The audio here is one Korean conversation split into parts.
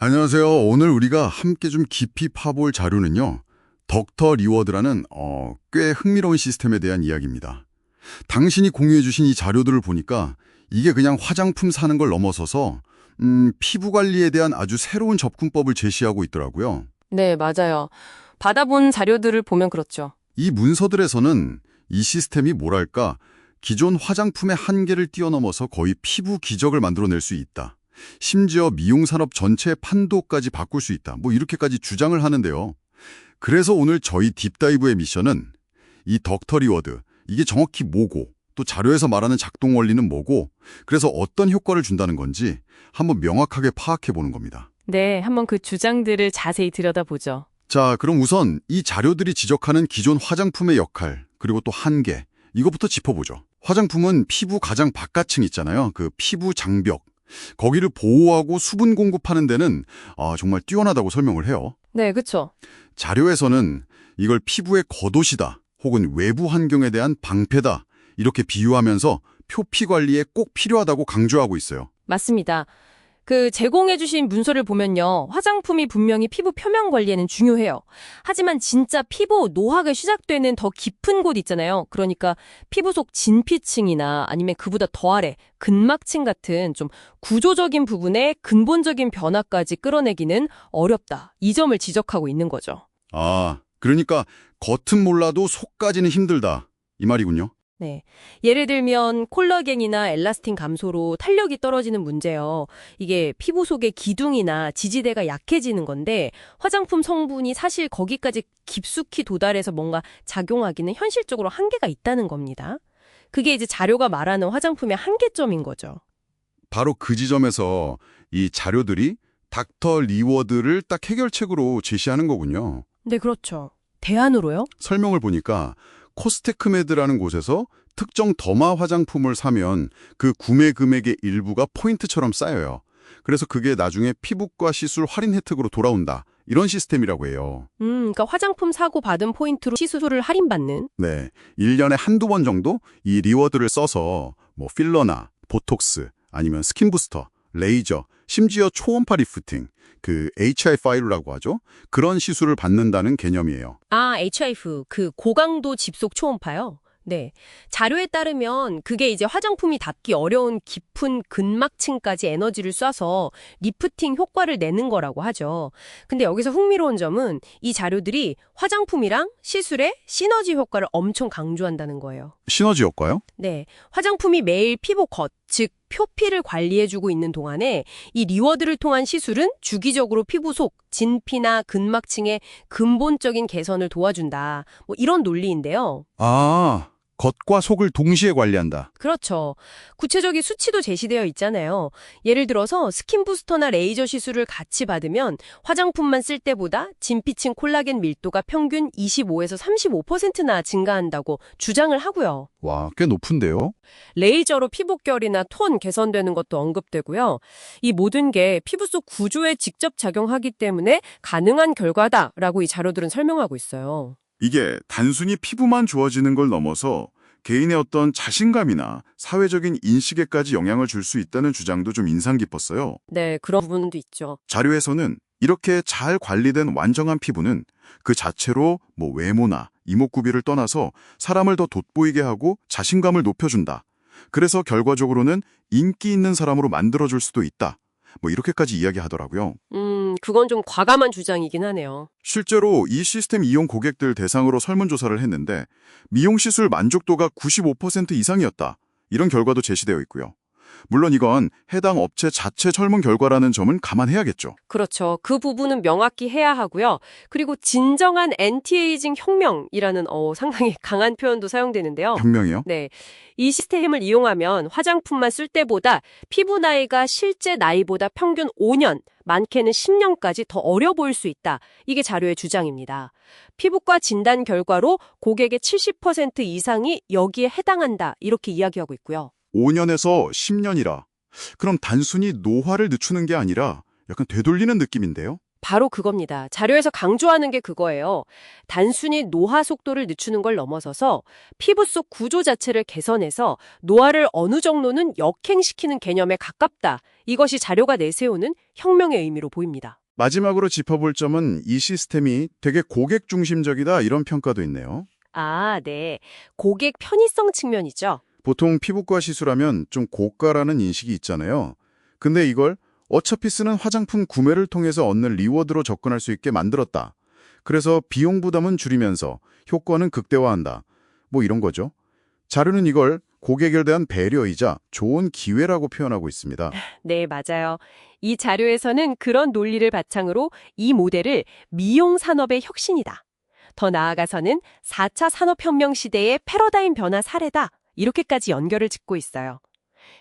안녕하세요. 오늘 우리가 함께 좀 깊이 파볼 자료는요. 덕터 리워드라는 꽤 흥미로운 시스템에 대한 이야기입니다. 당신이 공유해 주신 이 자료들을 보니까 이게 그냥 화장품 사는 걸 넘어서서 피부 관리에 대한 아주 새로운 접근법을 제시하고 있더라고요. 네, 맞아요. 받아본 자료들을 보면 그렇죠. 이 문서들에서는 이 시스템이 뭐랄까 기존 화장품의 한계를 뛰어넘어서 거의 피부 기적을 만들어낼 수 있다. 심지어 미용산업 전체의 판도까지 바꿀 수 있다. 뭐 이렇게까지 주장을 하는데요. 그래서 오늘 저희 딥다이브의 미션은 이 덕터 리워드, 이게 정확히 뭐고 또 자료에서 말하는 작동 원리는 뭐고 그래서 어떤 효과를 준다는 건지 한번 명확하게 파악해 보는 겁니다. 네, 한번 그 주장들을 자세히 들여다보죠. 자, 그럼 우선 이 자료들이 지적하는 기존 화장품의 역할 그리고 또 한계 이것부터 짚어보죠. 화장품은 피부 가장 바깥층 있잖아요. 그 피부 장벽. 거기를 보호하고 수분 공급하는 데는 정말 뛰어나다고 설명을 해요. 네, 그렇죠. 자료에서는 이걸 피부의 겉옷이다 혹은 외부 환경에 대한 방패다 이렇게 비유하면서 표피 관리에 꼭 필요하다고 강조하고 있어요. 맞습니다. 그 제공해주신 문서를 보면요. 화장품이 분명히 피부 표면 관리에는 중요해요. 하지만 진짜 피부 노화가 시작되는 더 깊은 곳 있잖아요. 그러니까 피부 속 진피층이나 아니면 그보다 더 아래 근막층 같은 좀 구조적인 부분의 근본적인 변화까지 끌어내기는 어렵다. 이 점을 지적하고 있는 거죠. 그러니까 겉은 몰라도 속까지는 힘들다 이 말이군요. 네. 예를 들면 콜라겐이나 엘라스틴 감소로 탄력이 떨어지는 문제요. 이게 피부 속의 기둥이나 지지대가 약해지는 건데 화장품 성분이 사실 거기까지 깊숙이 도달해서 뭔가 작용하기는 현실적으로 한계가 있다는 겁니다. 그게 이제 자료가 말하는 화장품의 한계점인 거죠. 바로 그 지점에서 이 자료들이 닥터 리워드를 딱 해결책으로 제시하는 거군요. 네, 그렇죠. 대안으로요? 설명을 보니까 코스테크메드라는 곳에서 특정 더마 화장품을 사면 그 구매 금액의 일부가 포인트처럼 쌓여요. 그래서 그게 나중에 피부과 시술 할인 혜택으로 돌아온다. 이런 시스템이라고 해요. 그러니까 화장품 사고 받은 포인트로 시술을 할인받는? 네, 1년에 한두 번 정도 이 리워드를 써서 뭐 필러나 보톡스 아니면 스킨 부스터, 레이저, 심지어 초음파 리프팅, 그 HIF라고 하죠. 그런 시술을 받는다는 개념이에요. HIF, 그 고강도 집속 초음파요? 네. 자료에 따르면 그게 이제 화장품이 닿기 어려운 깊은 근막층까지 에너지를 쏴서 리프팅 효과를 내는 거라고 하죠. 근데 여기서 흥미로운 점은 이 자료들이 화장품이랑 시술의 시너지 효과를 엄청 강조한다는 거예요. 시너지 효과요? 네. 화장품이 매일 피부 겉, 즉 표피를 관리해주고 있는 동안에 이 리워드를 통한 시술은 주기적으로 피부 속 진피나 근막층의 근본적인 개선을 도와준다. 뭐 이런 논리인데요. 겉과 속을 동시에 관리한다. 그렇죠. 구체적인 수치도 제시되어 있잖아요. 예를 들어서 스킨 부스터나 레이저 시술을 같이 받으면 화장품만 쓸 때보다 진피층 콜라겐 밀도가 평균 25에서 35%나 증가한다고 주장을 하고요. 와, 꽤 높은데요? 레이저로 피부결이나 톤 개선되는 것도 언급되고요. 이 모든 게 피부 속 구조에 직접 작용하기 때문에 가능한 결과다라고 이 자료들은 설명하고 있어요. 이게 단순히 피부만 좋아지는 걸 넘어서 개인의 어떤 자신감이나 사회적인 인식에까지 영향을 줄 수 있다는 주장도 좀 인상 깊었어요. 네, 그런 부분도 있죠. 자료에서는 이렇게 잘 관리된 완전한 피부는 그 자체로 뭐 외모나 이목구비를 떠나서 사람을 더 돋보이게 하고 자신감을 높여준다. 그래서 결과적으로는 인기 있는 사람으로 만들어줄 수도 있다. 뭐 이렇게까지 이야기하더라고요. 그건 좀 과감한 주장이긴 하네요. 실제로 이 시스템 이용 고객들 대상으로 설문조사를 했는데 미용시술 만족도가 95% 이상이었다. 이런 결과도 제시되어 있고요. 물론 이건 해당 업체 자체 설문 결과라는 점은 감안해야겠죠. 그렇죠. 그 부분은 명확히 해야 하고요. 그리고 진정한 엔티에이징 혁명이라는 상당히 강한 표현도 사용되는데요. 혁명이요? 네. 이 시스템을 이용하면 화장품만 쓸 때보다 피부 나이가 실제 나이보다 평균 5년, 많게는 10년까지 더 어려 보일 수 있다. 이게 자료의 주장입니다. 피부과 진단 결과로 고객의 70% 이상이 여기에 해당한다. 이렇게 이야기하고 있고요. 5년에서 10년이라. 그럼 단순히 노화를 늦추는 게 아니라 약간 되돌리는 느낌인데요? 바로 그겁니다. 자료에서 강조하는 게 그거예요. 단순히 노화 속도를 늦추는 걸 넘어서서 피부 속 구조 자체를 개선해서 노화를 어느 정도는 역행시키는 개념에 가깝다. 이것이 자료가 내세우는 혁명의 의미로 보입니다. 마지막으로 짚어볼 점은 이 시스템이 되게 고객 중심적이다 이런 평가도 있네요. 아, 네. 고객 편의성 측면이죠. 보통 피부과 시술하면 좀 고가라는 인식이 있잖아요. 근데 이걸 어차피 쓰는 화장품 구매를 통해서 얻는 리워드로 접근할 수 있게 만들었다. 그래서 비용 부담은 줄이면서 효과는 극대화한다. 뭐 이런 거죠. 자료는 이걸 고객에 대한 배려이자 좋은 기회라고 표현하고 있습니다. 네, 맞아요. 이 자료에서는 그런 논리를 바탕으로 이 모델을 미용 산업의 혁신이다. 더 나아가서는 4차 산업혁명 시대의 패러다임 변화 사례다. 이렇게까지 연결을 짓고 있어요.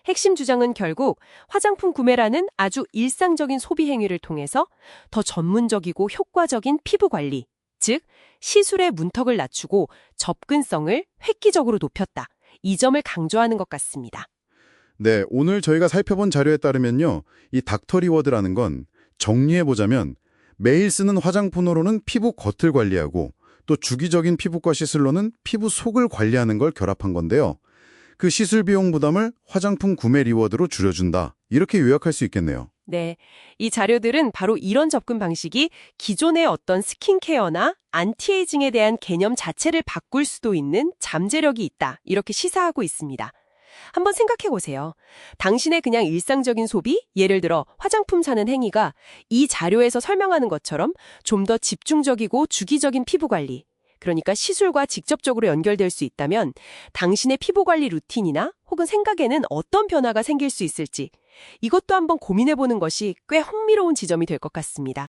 핵심 주장은 결국 화장품 구매라는 아주 일상적인 소비 행위를 통해서 더 전문적이고 효과적인 피부 관리, 즉 시술의 문턱을 낮추고 접근성을 획기적으로 높였다. 이 점을 강조하는 것 같습니다. 네, 오늘 저희가 살펴본 자료에 따르면요. 이 닥터 리워드라는 건 정리해보자면 매일 쓰는 화장품으로는 피부 겉을 관리하고 또 주기적인 피부과 시술로는 피부 속을 관리하는 걸 결합한 건데요. 그 시술 비용 부담을 화장품 구매 리워드로 줄여준다. 이렇게 요약할 수 있겠네요. 네, 이 자료들은 바로 이런 접근 방식이 기존의 어떤 스킨케어나 안티에이징에 대한 개념 자체를 바꿀 수도 있는 잠재력이 있다. 이렇게 시사하고 있습니다. 한번 생각해 보세요. 당신의 그냥 일상적인 소비, 예를 들어 화장품 사는 행위가 이 자료에서 설명하는 것처럼 좀 더 집중적이고 주기적인 피부 관리, 그러니까 시술과 직접적으로 연결될 수 있다면 당신의 피부 관리 루틴이나 혹은 생각에는 어떤 변화가 생길 수 있을지 이것도 한번 고민해 보는 것이 꽤 흥미로운 지점이 될 것 같습니다.